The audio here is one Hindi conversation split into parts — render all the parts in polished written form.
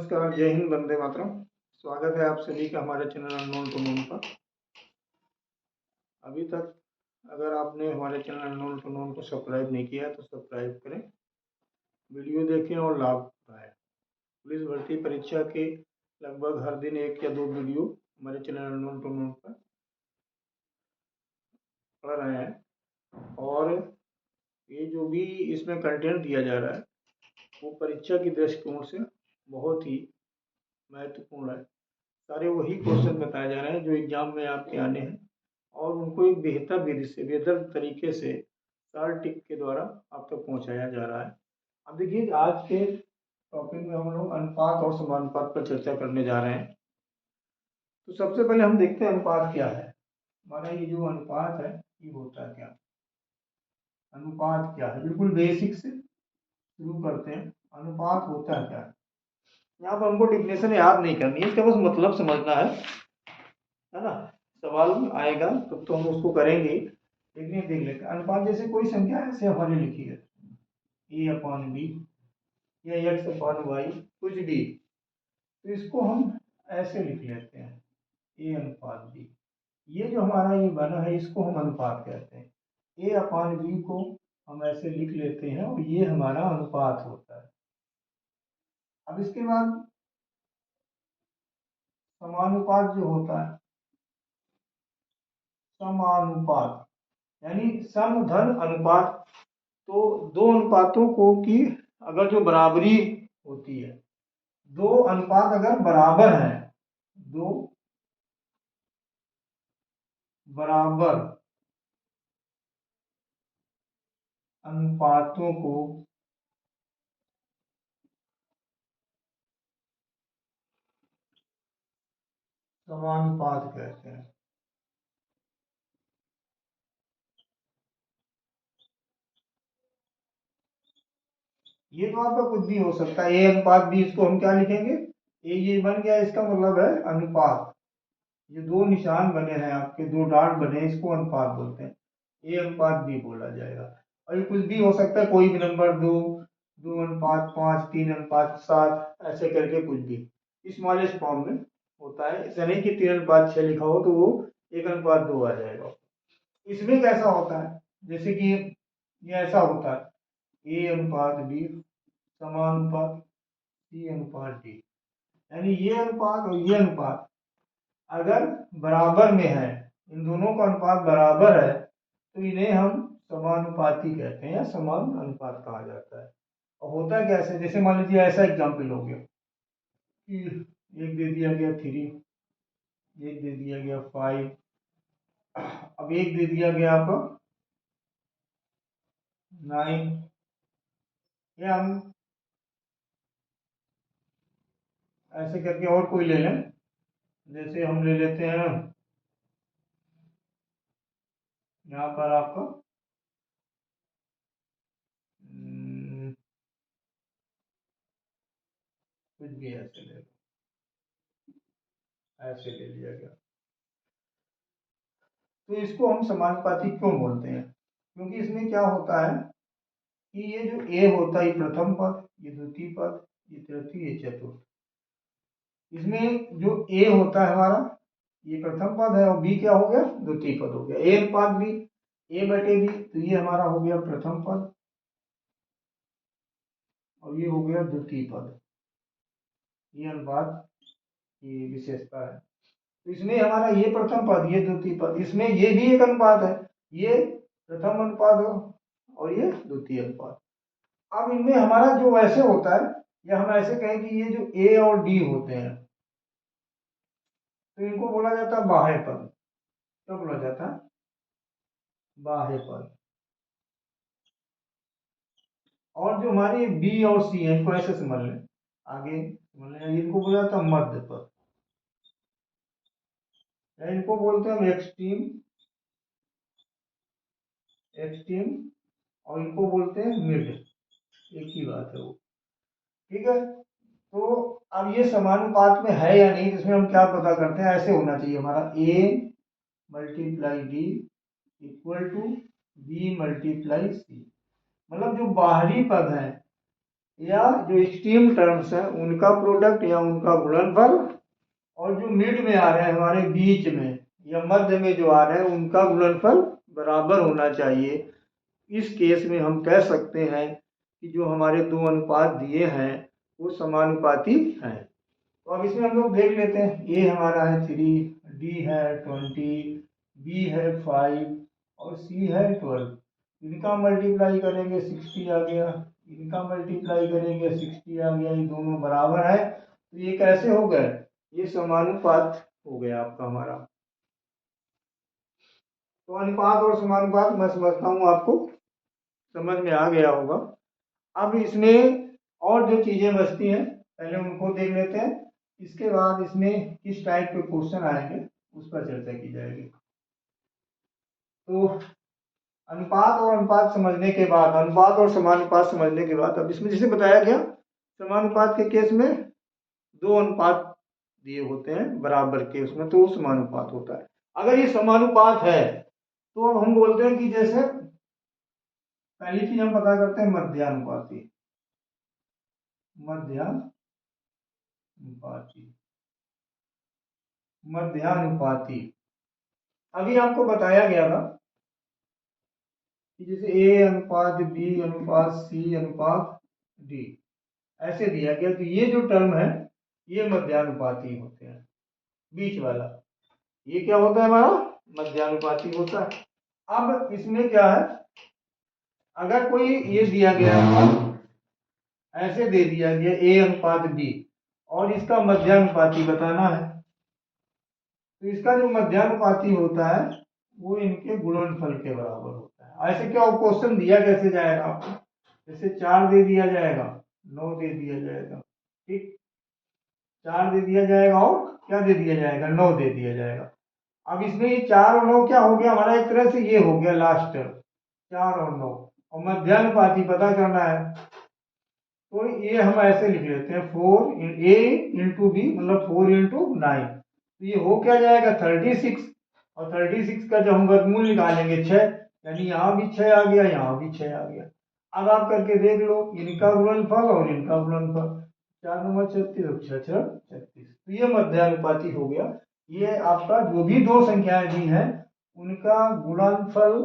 नमस्कार, जय हिंद, वंदे मातरम। स्वागत है आप सभी का हमारे चैनल अननोन टू नोन पर। अभी तक अगर आपने हमारे चैनल अननोन टू नोन को सब्सक्राइब नहीं किया तो सब्सक्राइब करें, वीडियो देखें और लाभ उठाएं। पुलिस भर्ती परीक्षा के लगभग हर दिन 1 या 2 वीडियो हमारे चैनल अननोन टू नोन पर पढ़ रहे हैं और ये जो भी इसमें कंटेंट दिया जा रहा है वो परीक्षा की दृष्टिकोण से बहुत ही महत्वपूर्ण है। सारे वही क्वेश्चन बताए जा रहे हैं जो एग्जाम में आपके आने हैं और उनको एक बेहतर विधि से, बेहतर तरीके से शार्ट टिप के द्वारा आप तक पहुंचाया जा रहा है। अब देखिए, आज के टॉपिक में हम लोग अनुपात और समानुपात पर चर्चा करने जा रहे हैं। तो सबसे पहले हम देखते हैं अनुपात क्या है। हमारा ये जो अनुपात है ये होता है क्या, अनुपात क्या है, बिल्कुल बेसिक से शुरू करते हैं। अनुपात होता है क्या, यहाँ पर हमको डिफिनेशन याद नहीं करनी है, इसका बस मतलब समझना है ना। सवाल आएगा तब तो हम उसको करेंगे, लेकिन देख लेते हैं। अनुपात जैसे कोई संख्या ऐसे हमारे लिखी है a/b या x/y कुछ भी, तो इसको हम ऐसे लिख लेते हैं a/b। ये जो हमारा ये बना है इसको हम अनुपात कहते हैं। a/b को हम ऐसे लिख लेते हैं और ये हमारा अनुपात होता है। अब इसके बाद समानुपात जो होता है, समानुपात यानी सम धन अनुपात। तो दो अनुपातों को की अगर जो बराबरी होती है, दो अनुपात अगर बराबर है, दो बराबर अनुपातों को समानुपात कहते हैं। ये तो आपका कुछ भी हो सकता है, a/b, इसको हम क्या लिखेंगे, ये बन गया, इसका मतलब है अनुपात। ये दो निशान बने हैं आपके, दो डॉट बने हैं, इसको अनुपात बोलते हैं, a/b बोला जाएगा। और ये कुछ भी हो सकता है, कोई भी नंबर, 2:5, 3:7, ऐसे करके कुछ भी स्मॉलेस्ट फॉर्म में होता है। ऐसा नहीं कि 3:6 लिखा हो तो वो 1:2 आ जाएगा। इसमें कैसा होता है, जैसे कि ये ऐसा होता है a/b समानुपात c/d, यानी ये अनुपात और ये अनुपात अगर बराबर में है, इन दोनों का अनुपात बराबर है, तो इन्हें हम समानुपाती कहते हैं या समान अनुपात कहा जाता है। और होता है कैसे, जैसे मान लीजिए ऐसा एग्जाम्पल हो गया कि एक दे दिया गया 3, एक दे दिया गया 5, अब एक दे दिया गया आपका 9, या हम ऐसे करके और कोई ले लें, जैसे हम ले लेते हैं यहाँ पर आपका कुछ भी ऐसे ले लो, ऐसे ले लिया गया। तो इसको हम समानुपाती क्यों बोलते हैं, क्योंकि इसमें क्या होता है कि ये जो a होता है, ये प्रथम पद, ये द्वितीय पद, ये तृतीय, ये चतुर्थ। इसमें जो a होता है हमारा, ये प्रथम पद है, और b क्या हो गया, द्वितीय पद हो गया। a/b, a/b, तो ये हमारा हो गया प्रथम पद और ये हो गया द्वितीय पद। ये अनुपात की विशेषता है। तो इसमें हमारा ये प्रथम पद, ये द्वितीय पद, इसमें ये भी एक अनुपात है, ये प्रथम अनुपात हो और ये द्वितीय अनुपात। अब इनमें हमारा जो वैसे होता है, या हम ऐसे कहें कि ये जो a और d होते हैं, तो इनको बोला जाता है बाह्य पद। क्या बोला जाता है, बाह्य पद। और जो हमारे b और c है, इनको ऐसे समझ लें, आगे समझ लें, इनको बोला जाता है मध्य पद, या इनको बोलते हैं हम एक्सट्रीम, एक्सट्रीम, और इनको बोलते हैं मिड, एक ही बात है वो। ठीक है, तो अब ये समानुपात में है या नहीं, इसमें हम क्या पता करते हैं, ऐसे होना चाहिए हमारा a/d इक्वल टू b/c। मतलब जो बाहरी पद है या जो एक्सट्रीम टर्म्स हैं उनका प्रोडक्ट या उनका गुणनफल, और जो मिड में आ रहे हैं हमारे बीच में या मध्य में जो आ रहे हैं उनका गुणनफल बराबर होना चाहिए। इस केस में हम कह सकते हैं कि जो हमारे दो अनुपात दिए हैं वो समानुपाती हैं। तो अब इसमें हम लोग देख लेते हैं। ए हमारा है 3, डी है 20, बी है 5 और सी है 12। इनका मल्टीप्लाई करेंगे 60 आ गया, इनका मल्टीप्लाई करेंगे 60 आ गया, ये दोनों बराबर है। तो ये कैसे हो गए, ये समानुपात हो गया आपका हमारा। तो अनुपात और समानुपात मैं समझता हूँ आपको समझ में आ गया होगा। अब इसमें और जो चीजें बचती हैं पहले उनको देख लेते हैं, इसके बाद इसमें किस टाइप के क्वेश्चन आएंगे उस पर चर्चा की जाएगी। तो अनुपात और अनुपात समझने के बाद, अनुपात और समानुपात समझने के बाद, अब इसमें जैसे बताया गया समानुपात के केस में दो अनुपात दिए होते हैं बराबर के, उसमें तो समानुपात होता है। अगर ये समानुपात है तो अब हम बोलते हैं कि जैसे पहली चीज हम पता करते हैं मध्यानुपाती। मध्यानुपाती मध्यानुपाती अभी आपको बताया गया था कि जैसे ए अनुपात बी अनुपात सी अनुपात डी ऐसे दिया गया, तो ये जो टर्म है ये मध्यानुपाती होते हैं। बीच वाला ये क्या होता है हमारा, मध्यानुपाती होता है। अब इसमें क्या है, अगर कोई ये दिया गया है ऐसे दे दिया गया ए अनुपात बी और इसका मध्यानुपाती बताना है, तो इसका जो मध्यानुपाती होता है वो इनके गुणनफल के बराबर होता है। ऐसे क्या क्वेश्चन दिया कैसे जाएगा आपको, जैसे 4 दे दिया जाएगा, 9 दे दिया जाएगा, ठीक, 4 दे दिया जाएगा और क्या दे दिया जाएगा, 9 दे दिया जाएगा। अब इसमें ये 4 और 9 क्या हो गया हमारा, एक तरह से ये हो गया लास्ट टर्म 4 और 9, और मध्यानुपाती पता करना है तो ये हम ऐसे लिख लेते हैं 4 ए इंटू बी मतलब 4 इंटू 9, तो ये हो क्या जाएगा 36, और 36 का जब हम वर्गमूल निकालेंगे 6, यानी यहाँ भी 6 आ गया, यहाँ भी 6 आ गया। अब आप करके देख लो इनका गुणनफल और इनका गुणनफल, 4 नंबर 36 और 6 6 36, तो ये मध्यानुपाती हो गया। ये आपका जो भी दो संख्याएं दी हैं उनका गुणनफल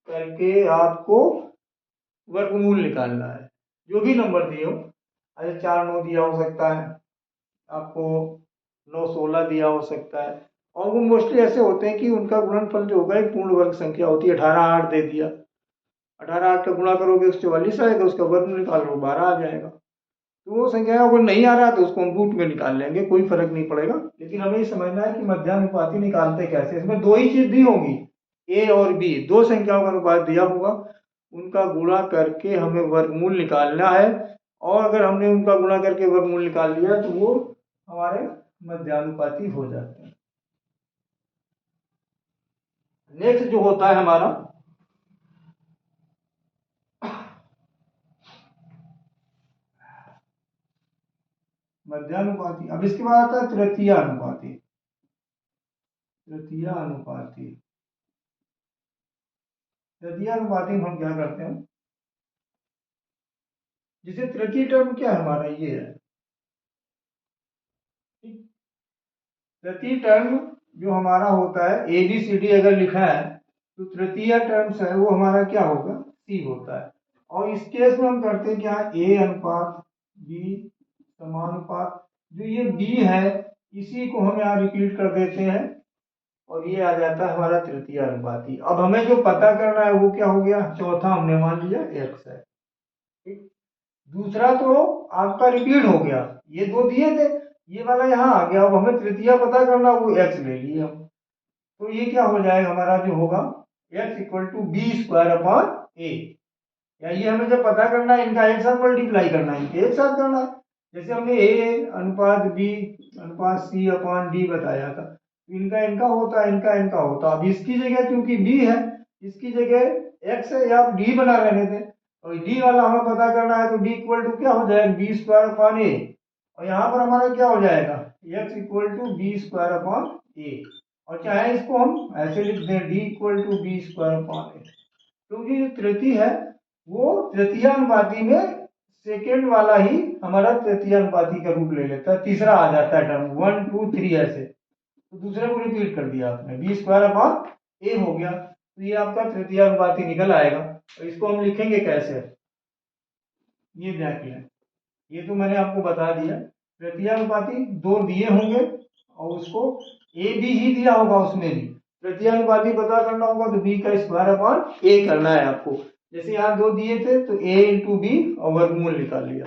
करके आपको वर्गमूल निकालना है, जो भी नंबर दिए हो। अरे 4 9 दिया हो सकता है आपको, 9 16 दिया हो सकता है, और वो मोस्टली ऐसे होते हैं कि उनका गुणनफल जो होगा एक पूर्ण वर्ग संख्या होती है। 18 8 दे दिया, 18 8 का गुणा करोगे उसके 44 आएगा, उसका वर्ग निकाल लो 12 आ जाएगा। तो वो संख्या अगर नहीं आ रहा तो उसको हम रूट में निकाल लेंगे, कोई फर्क नहीं पड़ेगा। लेकिन हमें ये समझना है कि मध्यानुपाती निकालते कैसे। इसमें दो ही चीज दी होंगी, ए और बी, दो संख्याओं का अनुपात दिया होगा, उनका गुणा करके हमें वर्गमूल निकालना है, और अगर हमने उनका गुणा करके वर्गमूल निकाल लिया तो वो हमारे मध्यानुपाती हो जाते हैं। नेक्स्ट जो होता है हमारा मध्यानुपाती, अब इसके बाद आता है तृतीय अनुपाती। तृतीय अनुपाती, तृतीय अनुपाती में हम क्या करते हैं, जैसे तृतीय टर्म क्या है हमारा, ये है तृतीय टर्म जो हमारा होता है ए बी सी डी अगर लिखा है तो तृतीय टर्म्स है वो हमारा क्या होगा, सी होता है। और इस केस में हम करते हैं क्या, ए अनुपात बी समानुपात, जो ये बी है इसी को हम यहाँ रिपीट कर देते हैं और ये आ जाता है हमारा तृतीय अनुपाती। अब हमें जो पता करना है वो क्या हो गया, चौथा हमने मान लिया एक्स है, ठीक। दूसरा तो आपका रिपीट हो गया, ये दो दिए थे, ये वाला यहाँ आ गया, अब हमें तृतीय पता करना, वो एक्स ले लिए हम। तो ये क्या हो जाएगा हमारा जो होगा X equal to B square upon A, या ये हमें जब पता करना है इनका एक साथ मल्टीप्लाई करना है, इनके एक साथ करना है। जैसे हमने ए अनुपात बी अनुपात सी अपॉन डी बताया था, इनका इनका होता, इनका इनका होता। अब इसकी जगह क्योंकि बी है, इसकी जगह एक्स है, या आप डी बना लेने थे, और डी वाला हमें पता करना है तो डी इक्वल टू क्या हो जाएगा, बी स्क्वायर अपॉन ए, और यहाँ पर हमारा क्या हो जाएगा X equal to B square upon A, और चाहे इसको हम ऐसे लिख दें D equal to B square upon A, क्योंकि जो तृतीय है वो तृतीय अनुपाती में सेकेंड वाला ही हमारा तृतीय अनुपाती का रूप ले लेता है, तीसरा आ जाता है टर्म 1 2 3 ऐसे। तो दूसरे को रिपीट कर दिया आपने, बी स्क्वायर अपॉन ए हो गया, तो ये आपका तृतीय अनुपाती निकल आएगा। और इसको हम लिखेंगे कैसे, ये देख लें, ये तो मैंने आपको बता दिया। तृतीय अनुपाती दो दिए होंगे और उसको ए बी ही दिया होगा, उसमें भी तृतीय अनुपाती पता करना होगा तो बी का स्क्वायर अपॉन ए करना है आपको। जैसे यहाँ दो दिए थे तो ए इंटू बी और वर्गमूल निकाल लिया।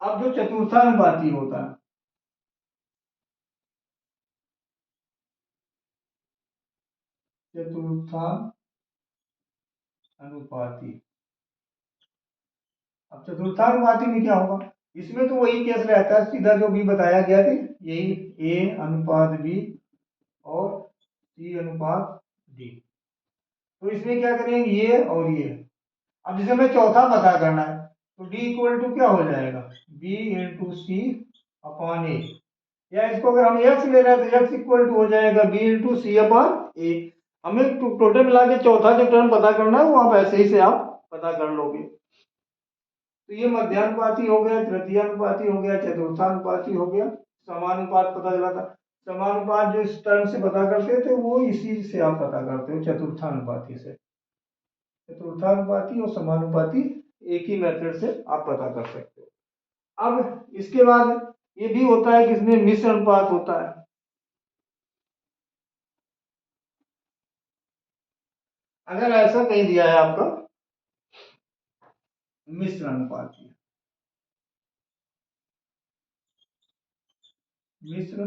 अब जो चतुर्थानुपाती होता है, चतुर्थानुपाती, अब चतुर्थानुपाती में क्या होगा, इसमें तो वही केस रहता है सीधा जो भी बताया गया था, यही ए अनुपात बी और सी अनुपात डी। तो इसमें क्या करेंगे, ये और ये। अब जैसे हमें चौथा पता करना है तो डी इक्वल टू क्या हो जाएगा, B into C upon A, या इसको अगर हम एक्स ले रहे हैं तो एक्स इक्वल टू हो जाएगा बी इंटू सी अपॉन ए। हमें टोटल मिला के चौथा जो टर्म पता करना है वो आप ऐसे ही से आप पता कर लोगे। तो ये मध्यानुपाती हो गया, तृतीयानुपाती हो गया, चतुर्थानुपाती हो गया, समानुपात पता चला था। समानुपात जो इस टर्म से पता करते थे वो इसी से आप पता करते हो, चतुर्थानुपाती से। चतुर्थानुपाती और समानुपाती एक ही मेथड से आप पता कर सकते हो। अब इसके बाद ये भी होता है कि इसमें मिश्र अनुपात होता है। अगर ऐसा कहीं दिया है आपका मिश्र अनुपाती, मिश्र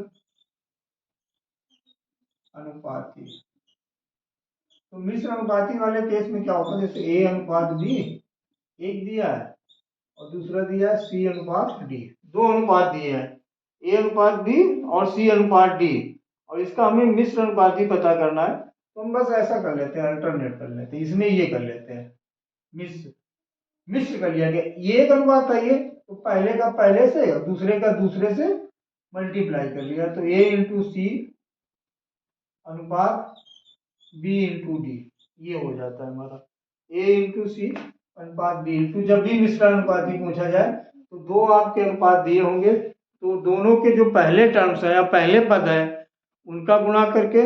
अनुपाती, तो मिश्र अनुपाती वाले केस में क्या होता है, जैसे ए अनुपात बी एक दिया है और दूसरा दिया है सी अनुपात डी, दो अनुपात दिए हैं, ए अनुपात बी और सी अनुपात डी, और इसका हमें मिश्र अनुपाती पता करना है। तो हम बस ऐसा कर लेते हैं, अल्टरनेट कर लेते हैं, इसमें ये कर लेते हैं, मिश्र मिश्र कर लिया गया। ये एक अनुपात था ये, तो पहले का पहले से और दूसरे का दूसरे से मल्टीप्लाई कर लिया, तो ए इंटू सी अनुपात बी इंटू डी, ये हो जाता है हमारा ए इंटू सी अनुपात बी इंटू। जब भी मिश्र अनुपाती पूछा जाए तो दो आपके अनुपात दिए होंगे, तो दोनों के जो पहले टर्म्स है या पहले पद है उनका गुणा करके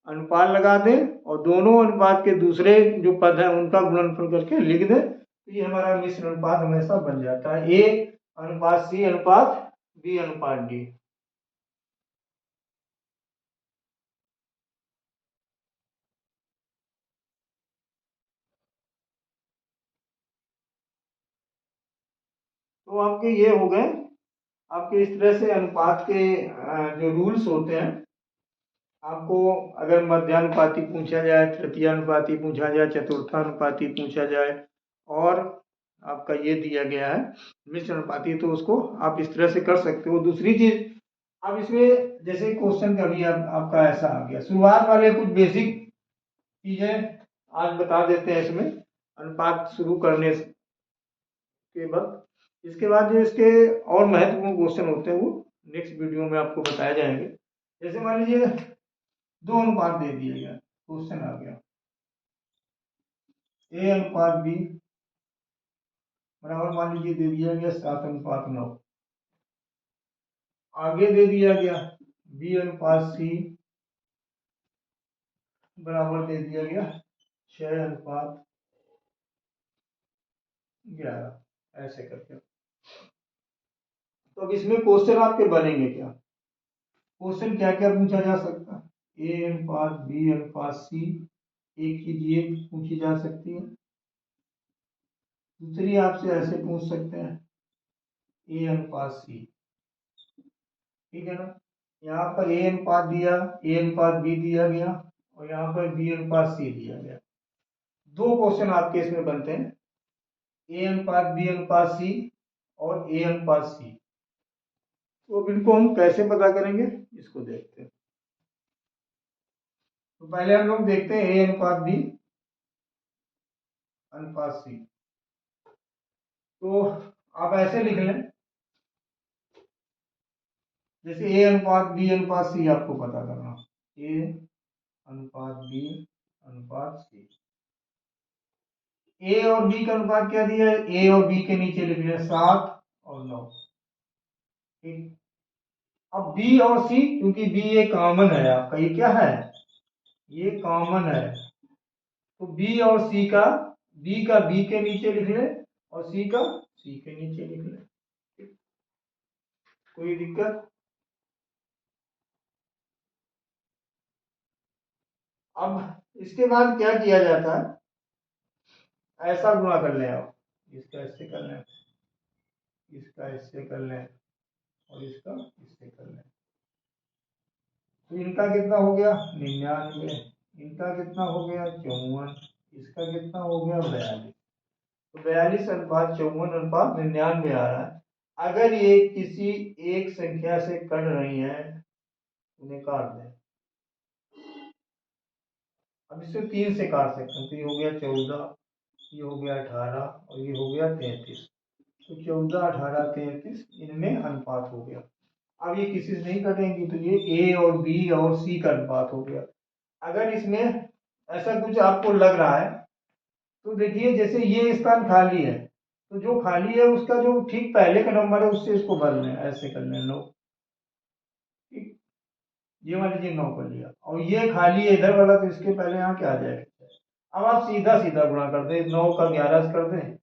अनुपात लगा दें और दोनों अनुपात के दूसरे जो पद है उनका गुणनफल करके लिख दें, तो ये हमारा मिश्र अनुपात हमेशा बन जाता है, ए अनुपात सी अनुपात बी अनुपात डी। तो आपके ये हो गए आपके, इस तरह से अनुपात के जो रूल्स होते हैं, आपको अगर मध्यानुपाती पूछा जाए, तृतीयानुपाती पूछा जाए, चतुर्थानुपाती पूछा जाए और आपका ये दिया गया है मिश्र अनुपाती, तो उसको आप इस तरह से कर सकते हो। दूसरी चीज, अब इसमें जैसे क्वेश्चन कभी आपका ऐसा आ गया, शुरुआत वाले कुछ बेसिक चीजें आज बता देते हैं इसमें अनुपात शुरू करने के बाद। इसके बाद जो इसके और महत्वपूर्ण क्वेश्चन होते हैं वो नेक्स्ट वीडियो में आपको बताए जाएंगे। जैसे मान लीजिए दो अनुपात दे दिया गया, क्वेश्चन आ गया ए अनुपात बी बराबर मान लीजिए दे दिया गया 7:9, आगे दे दिया गया बी अनुपात सी बराबर दे दिया गया 6:11, ऐसे करके। तो अब इसमें क्वेश्चन आपके बनेंगे क्या, क्वेश्चन क्या क्या पूछा जा सकता है, ए अनुपात बी अनुपात सी एक चीज ये पूछी जा सकती है, दूसरी आपसे ऐसे पूछ सकते हैं ए अनुपात सी, ठीक है ना। यहाँ पर ए अनुपात दिया, ए अनुपात बी दिया गया और यहाँ पर बी अनुपात सी दिया गया। दो क्वेश्चन आपके इसमें बनते हैं, ए अनुपात बी अनुपात सी और ए अनुपात सी। तो अब इनको हम कैसे पता करेंगे इसको देखते हैं। तो पहले हम लोग देखते हैं ए अनुपात बी अनुपात सी, तो आप ऐसे लिख लें जैसे ए अनुपात बी अनुपात सी आपको पता करना, ए अनुपात बी अनुपात सी, ए और बी का अनुपात क्या दिया है, ए और बी के नीचे लिख लिया 7 और 9। ठीक, अब बी और सी, क्योंकि बी ये कॉमन है आपका, ये क्या है, ये कॉमन है, तो बी और सी का, बी का बी के नीचे लिख ले और सी का सी के नीचे लिख ले। कोई दिक्कत? अब इसके बाद क्या किया जाता है, ऐसा गुणा कर लें आप, इसका इससे कर लें, इसका इससे कर लें और इसका इससे कर लें, तो इनका कितना हो गया 99, इनका कितना हो गया 54, इसका कितना हो गया 42। तो 42 अनुपात 54 अनुपात 99 आ रहा है। अगर ये किसी एक संख्या से कट रही है, उन्हें काट दें। अब इसे 3 से काट सकते हैं, तो ये हो गया 14, ये हो गया 18 और ये हो गया 33। तो 14, 18, 33 इनमें अनुपात हो गया। अब ये किसी से नहीं कटेंगी, तो ये ए और बी और सी का अनुपात हो गया। अगर इसमें ऐसा कुछ आपको लग रहा है, तो देखिए जैसे ये स्थान खाली है, तो जो खाली है उसका जो ठीक पहले का नंबर है उससे इसको भर लें, ऐसे कर लें 9। ठीक, ये मान लीजिए 9 कर लिया, और ये खाली है इधर वाला, तो इसके पहले यहाँ क्या आ जाएगा। अब आप सीधा सीधा गुणा कर दें, 9 का 11 से कर दें,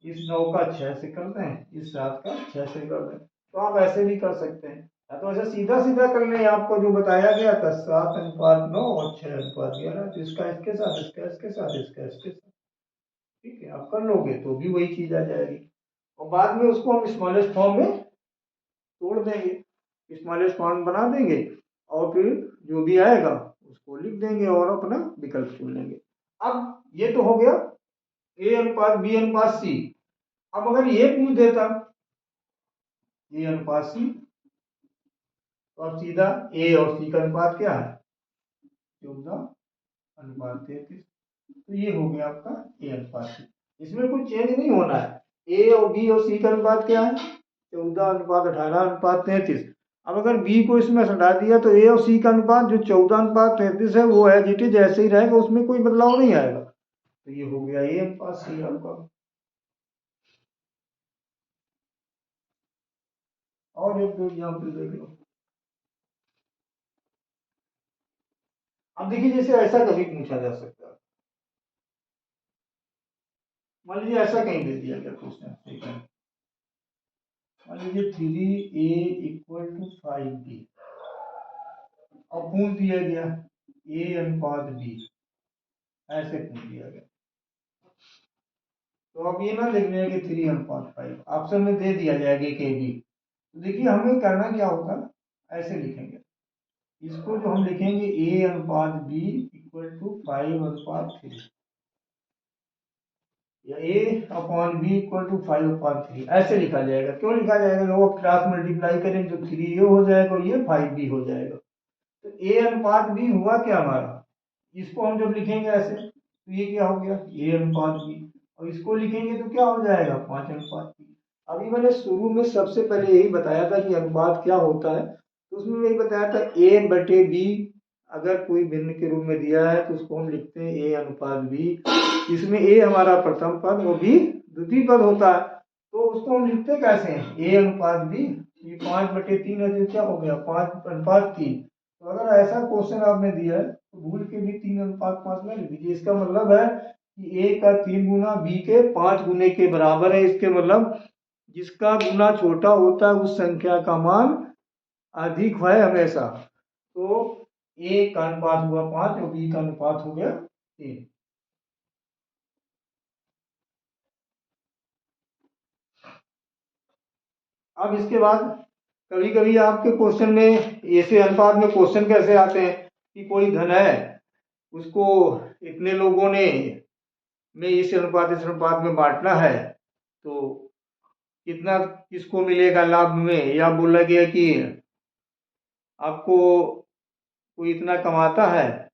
इस 9 का 6 से कर दें, इस 7 का 6 से कर दें। तो आप ऐसे भी कर सकते हैं, या तो ऐसे सीधा सीधा कर लें, आपको जो बताया गया था 7 अनुपात 9 और 6 अनुपात 11, तो इसका इसके साथ, इसका इसके साथ, इसका इसके साथ। ठीक है, आप कर लोगे तो भी वही चीज आ जाएगी, और बाद में उसको हम स्मॉलेस्ट फॉर्म में तोड़ देंगे, स्मॉलेस्ट फॉर्म बना देंगे, और फिर जो भी आएगा उसको लिख देंगे और अपना विकल्प चुन लेंगे। अब ये तो हो गया ए अनुपात बी अनुपात सी। अब अगर ये पूछ देता ए अनुपात सी, तो अब सीधा ए और सी का अनुपात क्या है 14 अनुपात 33, तो ये हो गया आपका ए अनुपात सी। इसमें कुछ चेंज नहीं होना है, ए और बी और सी का अनुपात क्या है 14 अनुपात 18 अनुपात 33। अब अगर बी को इसमें हटा दिया, तो ए और सी का अनुपात जो 14 अनुपात 33 है वो है जीटी जैसे ही रहेगा, उसमें कोई बदलाव नहीं आएगा, तो ये हो गया ए अनुपात सी अनुपात। और एक दो एग्जाम्पल देख लो। अब देखिए जैसे ऐसा कभी पूछा जा सकता है, मान लीजिए ऐसा कहीं दे दिया गया क्वेश्चन, ठीक है, मान लीजिए 3a इक्वल टू 5b, अब पूछ दिया गया ए अनुपात बी, ऐसे पूछ दिया गया, तो अब ये ना लिखने कि 3 अनुपात 5, ऑप्शन में दे दिया जाएगा के बी। तो देखिए हमें करना क्या होगा, ऐसे लिखेंगे, इसको जो हम लिखेंगे ए अनुपात बी इक्वल टू 5 अनुपात 3, या A upon B equal to 5 upon 3, ऐसे लिखा जाएगा। क्यों लिखा जाएगा, लोग क्रॉस मल्टीप्लाई करेंगे तो 3 ये हो जाएगा और ये 5 बी हो जाएगा। तो ए अनुपात बी हुआ क्या हमारा, इसको हम जब लिखेंगे ऐसे, तो ये क्या हो गया ए अनुपात बी, और इसको लिखेंगे तो क्या हो जाएगा 5 अनुपात बी। अभी मैंने शुरू में सबसे पहले यही बताया था कि अनुपात क्या होता है, तो उसमें यही बताया था ए बटे बी, अगर कोई भिन्न के रूप में दिया है तो उसको हम लिखते हैं ए अनुपात बी। इसमें ए हमारा प्रथम पद और बी द्वितीय पद होता है, तो उसको हम लिखते कैसे हैं ए अनुपात बी, ये 5/3 है, तो क्या हो गया 5/3। तो अगर ऐसा क्वेश्चन आपने दिया है तो भूल के भी 3:5 में लिख दीजिए। इसका मतलब है कि ए का 3 गुना बी के 5 गुने के बराबर है। इसके मतलब जिसका गुना छोटा होता है उस संख्या का मान अधिक है हमेशा। तो ए का अनुपात हुआ 5 और बी का अनुपात हो गया 3। अब इसके बाद कभी कभी आपके क्वेश्चन में ऐसे अनुपात में क्वेश्चन कैसे आते हैं कि कोई धन है, उसको इतने लोगों ने में इस अनुपात में बांटना है, तो कितना किसको मिलेगा लाभ में, या बोला गया कि आपको कोई इतना कमाता है,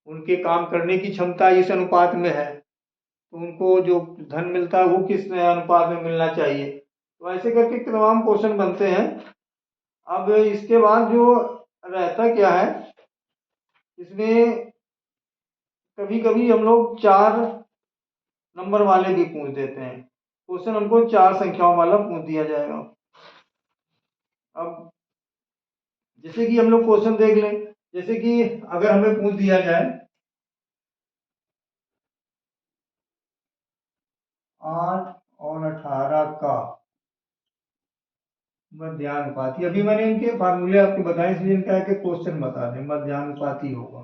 उनके काम करने की क्षमता इस अनुपात में है, तो उनको जो धन मिलता है वो किस अनुपात में मिलना चाहिए। तो ऐसे करके तमाम क्वेश्चन बनते हैं। अब इसके बाद जो रहता क्या है, इसमें कभी कभी हम लोग 4 नंबर वाले भी पूछ देते हैं। क्वेश्चन हमको 4 संख्याओं वाला पूछ दिया जाएगा। अब जैसे कि हम लोग क्वेश्चन देख लें, जैसे कि अगर हमें पूछ दिया जाए 8 और 18 का मध्यानुपाती, अभी मैंने इनके फार्मूले आपको बताए, इसलिए इनका है कि क्वेश्चन बता दें मध्यानुपाती होगा।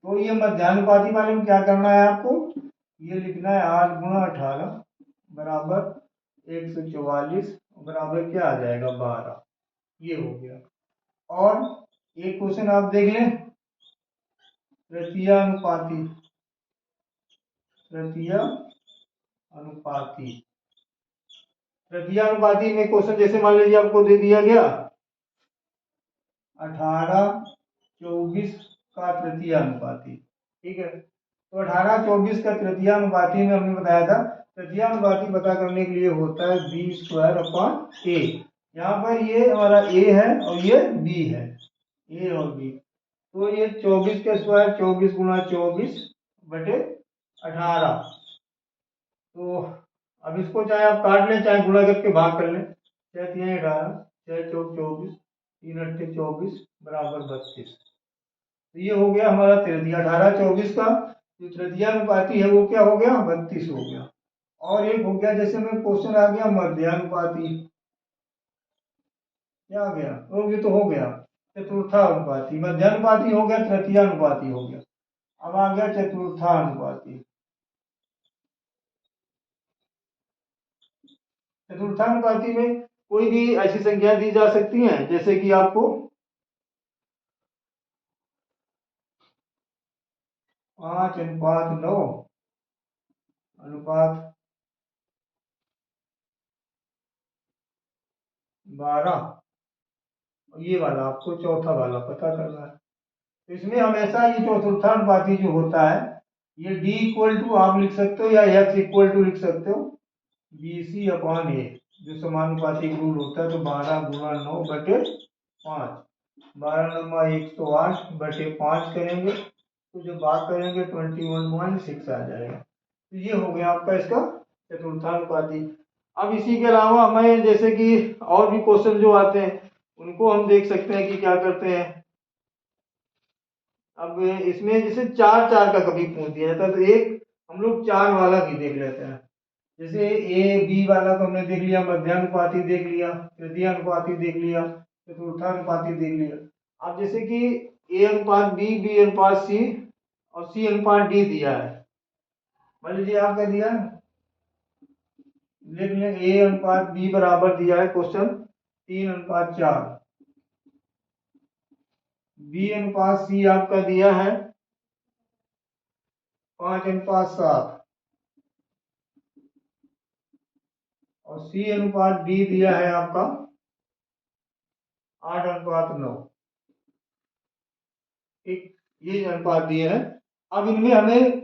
तो ये मध्यानुपाती वाले में क्या करना है आपको, ये लिखना है 8 गुणा 18 बराबर 144 बराबर क्या आ जाएगा 12, ये हो गया। और एक क्वेश्चन आप देख लें तृतीयानुपाती, तृतीयानुपाती तृतीयानुपाती में क्वेश्चन जैसे मान लीजिए आपको दे दिया गया 18-24 का तृतीयानुपाती, ठीक है। तो 18-24 का तृतीयानुपाती में हमने बताया था तृतीयानुपाती पता करने के लिए होता है b² a। यहाँ पर ये हमारा a है और ये b है, a और b। तो ये 24 का स्क्वायर 24 गुणा 24 बटे 18। तो अब इसको चाहे आप काट लें चाहे गुणा करके भाग कर लें, 6 3 18 6 चौक 24 3 8 24 बराबर 32। तो ये हो गया हमारा तृतीय 18-24 का जो तृतीयानुपाती है वो क्या हो गया 32 हो गया। और एक हो गया जैसे में क्वेश्चन आ गया मध्यानुपाती, क्या आ गया, तो ये तो हो गया चतुर्थानुपाती, मध्यानुपाती हो गया तृतीयानुपाती हो गया, अब आ गया चतुर्थानुपाती। चतुर्थानुपाती में कोई भी ऐसी संख्या दी जा सकती है जैसे कि आपको 5:9 अनुपात 12, ये वाला आपको चौथा वाला पता करना है। तो इसमें हमेशा ये चतुर्थानुपाती जो होता है ये d आप लिख सकते हो या x लिख सकते हो BC/A, जो समानुपाती रूल होता है। तो 12 गुणा 9 बटे 5, 12 नमा 108 बटे 5 करेंगे तो जब बात करेंगे 21.6 आ जाएगा। तो ये हो गया आपका इसका चतुर्थानुपाती। अब इसी के अलावा हमें जैसे कि और भी क्वेश्चन जो आते हैं उनको हम देख सकते हैं कि क्या करते हैं। अब इसमें जैसे 4 का कभी पूछ दिया जाता है तो एक हम लोग 4 वाला भी देख लेते हैं। जैसे ए बी वाला तो हमने देख लिया, मध्यानुपाती देख लिया, तृतीयानुपाती देख लिया, चतुर्थानुपाती देख लिया। अब जैसे कि A/B, B/C और C/D दिया है, मान लीजिए आपका दिया है, लिख लें A/B बराबर दिया है क्वेश्चन 3:4, B/C आपका दिया है 5:7 और C/D दिया है आपका 8:9। ठीक, ये अनुपात दिए हैं। अब इनमें हमें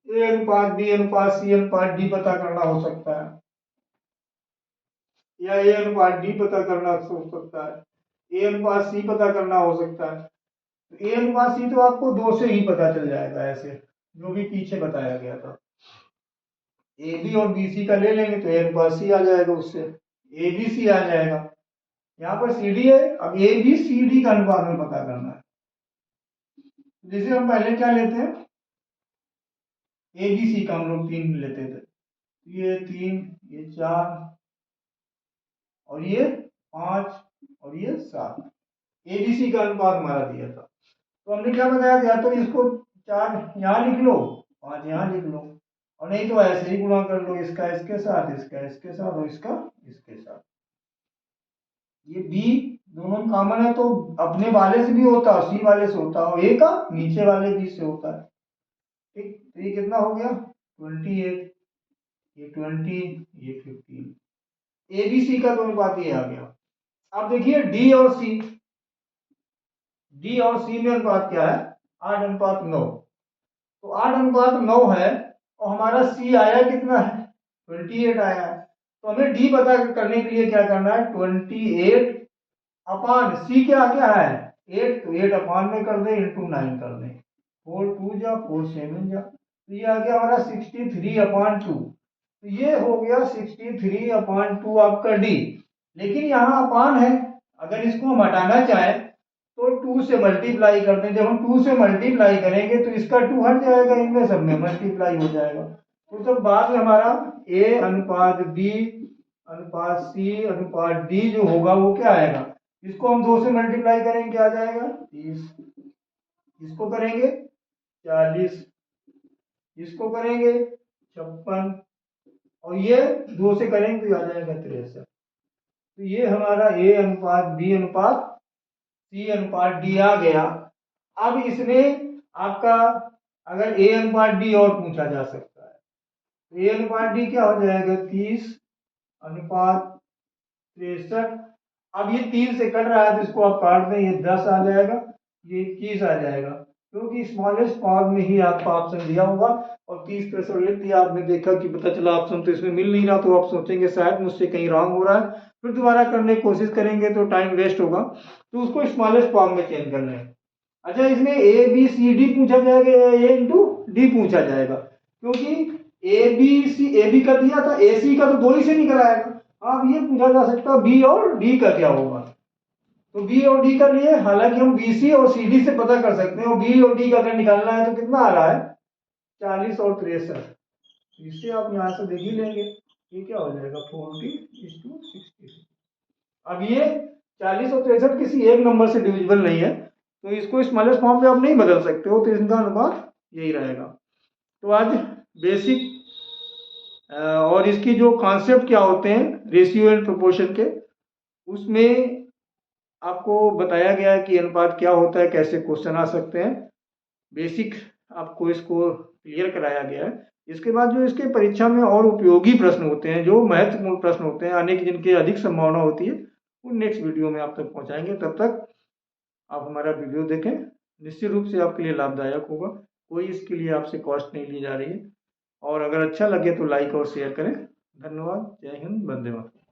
A/B/C/D पता करना हो सकता है या A/D पता करना हो सकता है, A/C पता करना हो सकता है। तो A/C तो आपको 2 से ही पता चल जाएगा, ऐसे जो भी पीछे बताया गया था। AB और BC का ले लेंगे तो A/C आ जाएगा, उससे ABC आ जाएगा। यहाँ पर CD है, अब ABCD का अनुपात में पता करना है। जैसे हम पहले क्या लेते हैं ABC का हम लोग 3 लेते थे, ये 3 ये 4 और ये 5 और ये 7, ABC का अनुपात हमारा दिया था। तो हमने क्या बताया था, या तो इसको 4 यहाँ लिख लो 5 यहाँ लिख लो, और नहीं तो ऐसे ही गुणा कर लो, इसका इसके साथ, इसका इसके साथ और इसका इसके साथ। ये B दोनों कॉमन है तो अपने वाले से भी होता है, C वाले से होता है, और A का नीचे वाले B से होता है। ठीक, तो ये कितना हो गया 28, ये 20, ये 15, ABC का तो अनुपात ये आ गया। अब देखिए D और C में अनुपात क्या है 8:9। तो 8:9 है और हमारा C आया कितना है 28 आया है। तो हमें D पता करने के लिए क्या करना है 28 अपान C क्या क्या है 8, तो 8 अपान में कर दे इंटू 9 कर दे, 4 2 जा 4 7 जा, तो ये आ गया हमारा 63/2। तो ये हो गया 63/2 आपका डी। लेकिन यहाँ अपान है, अगर इसको हम हटाना चाहें तो 2 से मल्टीप्लाई कर दें। जब हम 2 से मल्टीप्लाई करेंगे तो इसका 2 हट जाएगा, इनमें सब में मल्टीप्लाई हो जाएगा। तो जब बाद में हमारा ए अनुपात बी अनुपात सी अनुपात डी जो होगा वो क्या आएगा, इसको हम 2 से मल्टीप्लाई करेंगे क्या आ जाएगा 30, इसको करेंगे 40, इसको करेंगे 56, और ये 2 से करेंगे तो आ जाएगा 63। तो ये हमारा ए अनुपात बी अनुपात सी अनुपात डी आ गया। अब इसमें आपका अगर ए अनुपात डी और पूछा जा सकता है, तो ए अनुपात डी क्या हो जाएगा 30/63। अब ये 3 से कट रहा है तो इसको आप काट दें, ये 10 आ जाएगा, ये 21 आ जाएगा, क्योंकि स्मॉलेस्ट फॉर्म में ही आपका ऑप्शन दिया होगा। और 30 लिख दिया, आपने देखा कि पता चला ऑप्शन तो इसमें मिल नहीं रहा, तो आप सोचेंगे शायद मुझसे कहीं रॉन्ग हो रहा है, फिर दोबारा करने की कोशिश करेंगे तो टाइम वेस्ट होगा, तो उसको स्मॉलेस्ट फॉर्म में चेंज करना है। अच्छा, इसमें ए बी सी डी पूछा जाएगा, ए इंटू डी पूछा जाएगा, क्योंकि ए बी का दिया था, ए सी का तो 2 ही से निकल आएगा। अब ये पूछा जा सकता है बी और डी का क्या होगा, तो बी और डी का लिए हालांकि हम बी सी और सी डी से पता कर सकते हैं, और बी और डी का अगर निकालना है तो कितना आ रहा है 40 और 63, इससे आप यहाँ से देख ही लेंगे, ये क्या हो जाएगा 40:60। अब ये 40 और 63 किसी एक नंबर से डिविजिबल नहीं है, तो इसको स्मॉलेस्ट फॉर्म में आप नहीं बदल सकते हो, तो इसका अनुपात यही रहेगा। तो आज बेसिक और इसकी जो कॉन्सेप्ट क्या होते हैं रेशियो एंड प्रोपोर्शन के, उसमें आपको बताया गया है कि अनुपात क्या होता है, कैसे क्वेश्चन आ सकते हैं, बेसिक आपको इसको क्लियर कराया गया है। इसके बाद जो इसके परीक्षा में और उपयोगी प्रश्न होते हैं, जो महत्वपूर्ण प्रश्न होते हैं आने की, जिनकी अधिक संभावना होती है, वो नेक्स्ट वीडियो में आप तक पहुंचाएंगे। तब तक आप हमारा वीडियो देखें, निश्चित रूप से आपके लिए लाभदायक होगा, कोई इसके लिए आपसे कॉस्ट नहीं ली जा रही है। और अगर अच्छा लगे तो लाइक और शेयर करें। धन्यवाद। जय हिंद, वंदे मातरम।